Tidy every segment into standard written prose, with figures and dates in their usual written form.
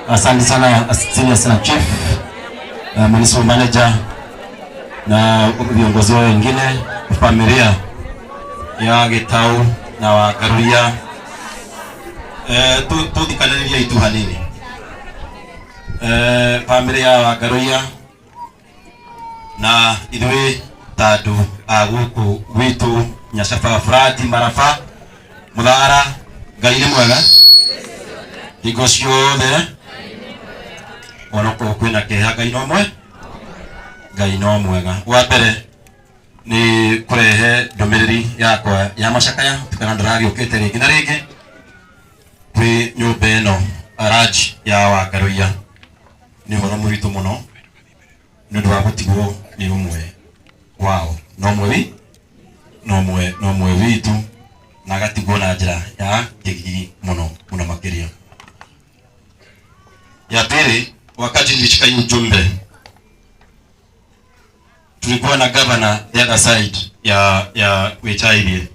Asante sana Senior Sana Chief, Municipal Manager na viongozi wengine, familia ya Gitau na Wagaruya. Tuthikanĩrĩrie itu hanini. Familia ya Wagaruya na ithuĩ tandũ agũkũ witũ Nyacaba Frati Marafa Muthara, Ngai nĩ mwega hingo ciothe, onokorwo kwĩna kĩeha Ngai no mwega. Wa mbere nĩ kũrehe ndũmĩrĩri yakwa ya macakaya tukana ndĩragĩũkĩte rĩngĩ na rĩngĩ kwĩ nyũmba ĩno Raji ya Wagaruya. Nĩ ũhoro mũritũ mũno nĩ ũndũ wa gũtigwo nĩ ũmwe wao, no mwe witũ na agatigwo na njĩra ya kĩgigi mũno makĩria. Ya pili, wakati nilishika hiyo ujumbe tulikuwa na governor the other side ya Wetairie.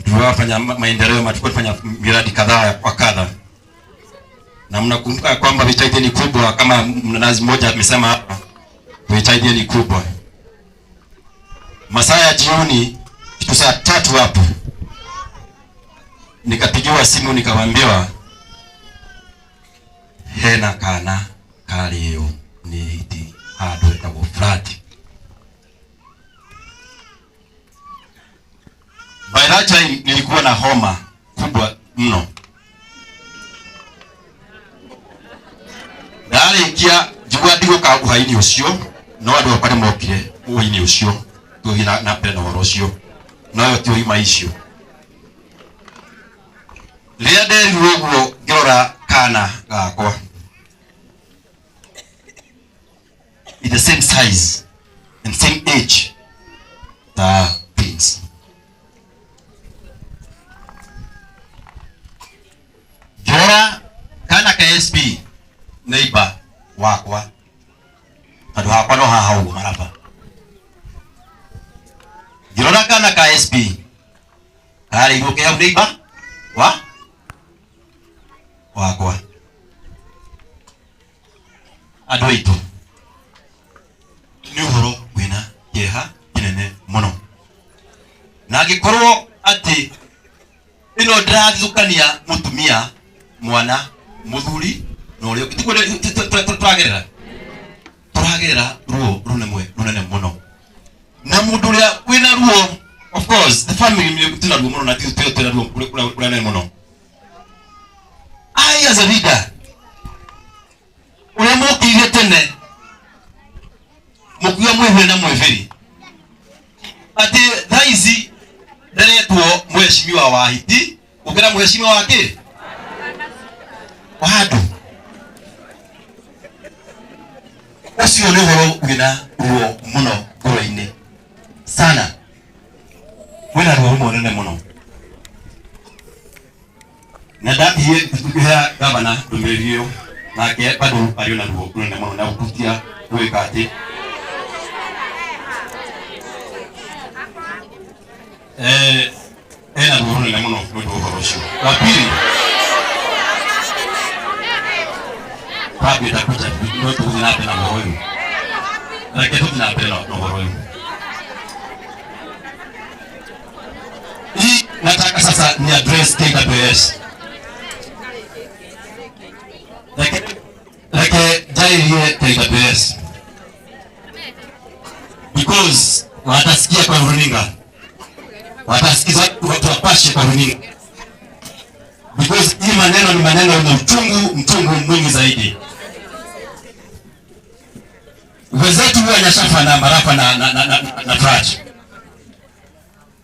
Tulifanya maendeleo, tulifanya miradi kadhaa kwa kadha. Na mnakumbuka kwamba Wetairie ni kubwa, kama mnazi mmoja amesema hapa Wetairie ni kubwa. Masaa ya jioni kitu saa 3 hapo nikapigiwa simu nikawaambiwa hena kana kalio ni hiti hado etagwo Frati. By that time nilikuwa na homa kubwa mno. Ndarikia njigua ndigũka ũhaini ũcio no andũ akwa nĩ mokire ũhaini ũcio tũthiĩ na mbere na ũhoro ũcio no ti ũgima icio. Rĩrĩa nderirwo ũguo ngĩrora kana gakwa in the same size and same age the twins. Jora kana KSB neighbor wakwa tondũ hakwa no haha ũguo maraba. Jora kana KSB kare igũke hau neighbor wakwa. Andũ aitũ nĩ ũhoro wĩna kĩeha kĩnene mũno, na angĩkorwo atĩ ĩno ndĩrathukania mũtumia, mwana, mũthuri na ũrĩa tũragerera ruo runene mũno, na mũndũ ũrĩa wĩna ruo, of course the family tũna ruo mũno na tũna ruo runene mũno. I as a leader ũrĩa mũkĩire tene mũkuia mwĩhũre na mwĩbĩri atĩ thaa ici ndaretwo mheshimiwa wa hiti gũkĩra mheshimiwa wa kĩ wa andũ. Ũcio nĩ ũhoro wĩna ruo mũno ngoro-inĩ sana, wĩna ruo mũnene mũno. Na ndathiĩ kũhe gavana ndũmĩrĩri ĩyo nake bado arĩ na ruo runene mũno na gũtutia gwĩka atĩ ena ruo runene mũno nĩ ũndũ wa ũhoro ũcio. Wa pili, Fabio atakuja no tũgũthiĩ na mbere na ũhoro ũyũ, reke tũthiĩ na mbere na ũhoro ũyũ. Hii nataka sasa ni address KWS. Like jairie KWS because watasikia kwa runinga, watasikiza watu wapashe kwa runinga, because hii maneno ni maneno yenye mchungu mwingi zaidi. Wenzetu wa Nyashafa na Marafa na Frati,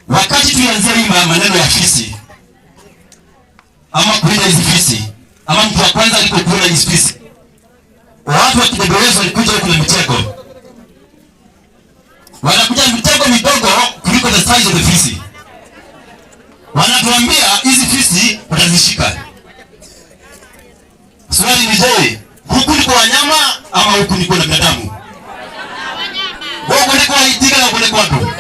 wakati tulianzia hii maneno ya fisi ama kulinda hizi fisi, ama mtu wa kwanza alipokuona hizi fisi, watu wa KWS walikuja huko na mitego. Wanakuja mitego midogo kuliko the size of the fisi. Wanatuambia hizi fisi utazishika. Swali ni je, huku ni kwa wanyama ama huku ni kwa binadamu? Huku ni kwa hitika na huku ni kwa watu?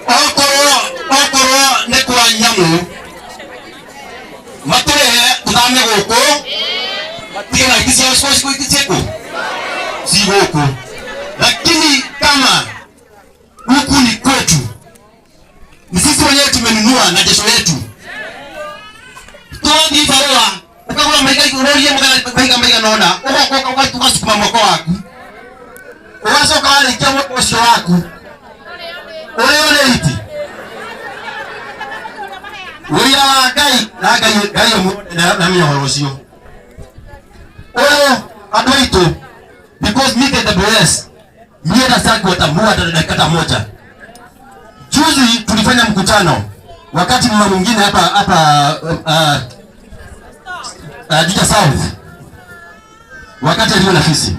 Okoro ni kwa nyamu ame goko tena ikisia siko ikisieko si goko, lakini kama huku ni kwetu, ni sisi wenyewe tumenunua na jasho letu. Tuombi barua ukagura maiga urorie maiga nona ugoka tukasukuma mwako waku ugacoka warikia mwako ucio waku urione iti wira wa Ngai na mĩhoro ũcio ũyũ andũ aitũ, because me get the bless mie na sako tamua dakika moja. Juzi tulifanya mkutano wakati mama mwingine hapa Juja South, wakati alio na fisi,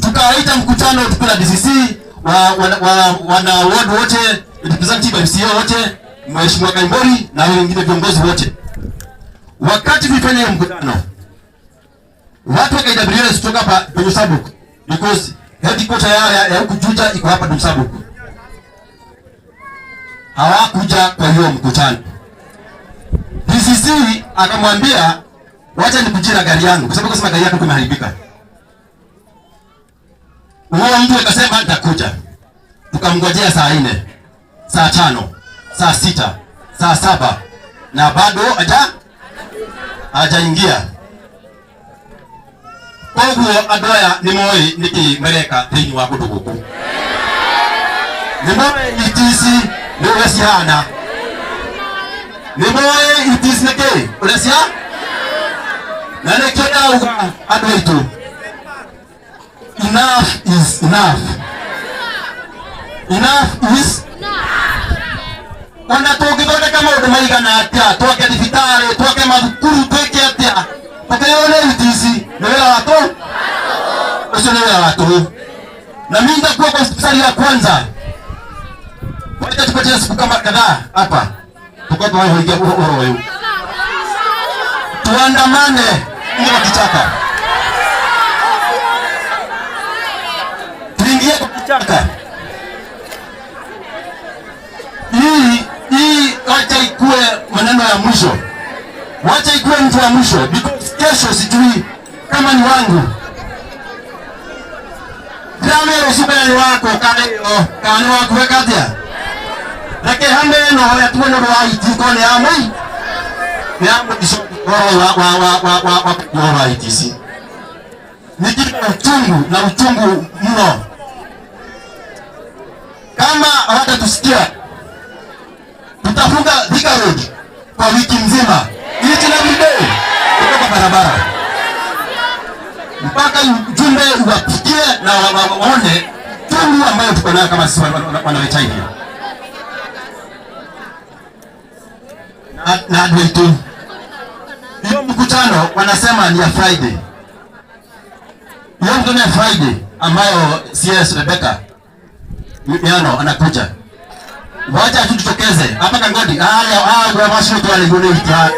tukaita mkutano tukula DCC wana ward wote, representative MCA wote, Mheshimiwa Kaimbori na wengine viongozi wote. Wakati tulifanya hiyo mkutano, watu wa KWS kutoka hapa Dumsabuku, because headquarter ya huku Juja iko hapa Dumsabuku, hawakuja kwa hiyo mkutano. DCC akamwambia wacha nikujira gari yangu, kwa sababu kusema gari yako imeharibika. Huyo mtu akasema nitakuja. Tukamngojea saa 4, saa 5, saa 6, saa 7 na bado hajaingia. Kwa hiyo adoya ni moi nikimereka thini wa kundu guku. Ni moi itisi ni uresiana. Ni moi itisi neke uresia? Na nekeda uga adoitu. Enough is enough. Enough is ona tungithondeka maundu maigana atia, twake thibitari, twake mathukuru, twike atia, tukayone itisi ni wira watu ucio ni wira watu. Na mimi nitakuwa kwa hospitali ya kwanza, wacha tupatie siku kama kadhaa hapa, tukao waingia huyo tuandamane kwa kichaka, tuingie kwa kichaka. Hii wacha ikue maneno ya mwisho, wacha ikue mtu wa mwisho, because kesho sijui kama ni wangu. Gramero subeni wako kane wako wekatia, lakini hameno ya tuone wa itikone amai ni amu disho wa itisi ni kitu uchungu na uchungu mno. Kama hawatatusikia tutafunga Thika Road kwa wiki mzima, each and every day kutoka barabara mpaka ujumbe uwafikie na waone tungu ambayo tuko nayo kama sisi wanaweta hivi. Na adwetu hiyo mkutano wanasema ni ya Friday. Hiyo mkutano ya Friday ambayo CS Rebecca Miano anakuja. Wacha tutokeze hapa Kangodi. Kwa masho tu aligone ita.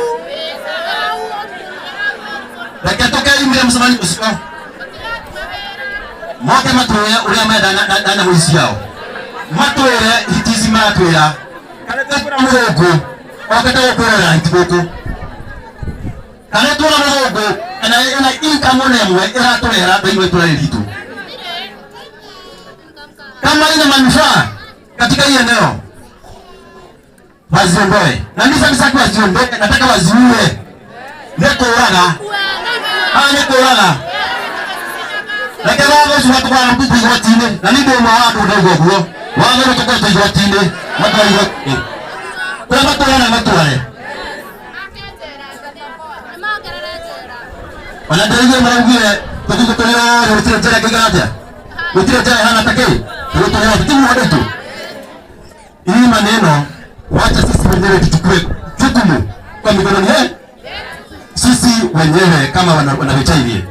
Lakini toka ile msamani usiko. Moke matoya ule ameda na mwisi yao. Matoya hitizima atoya. Kana kwa mwogo. Wakati wa kuona itiboko. Kana tuna mwogo, ana inkamone mwe era tolera baiwe toleritu. Kama ina manufaa katika hii eneo, waziondoe. Na mimi sasa kwa waziondoe, nataka waziue. Neko uraga. Neko uraga. Lakini wao sio watu kwa mtu yote. Na ndio mwaado ndogo huo. Wao ndio watu yote. Watu wao. Kwa watu wana watu wale. Wanadaiwa mwanguye, tukikutolea rutira tena kigaja. Rutira tena hana takei. Rutira timu hadetu. Hii maneno wacha sisi wenyewe tuchukue jukumu kwa mikono yetu. Sisi wenyewe kama wanavita hivi.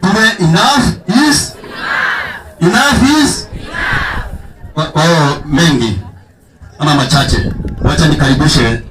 Tume enough is enough. Kwa mengi ama machache, wacha nikaribishe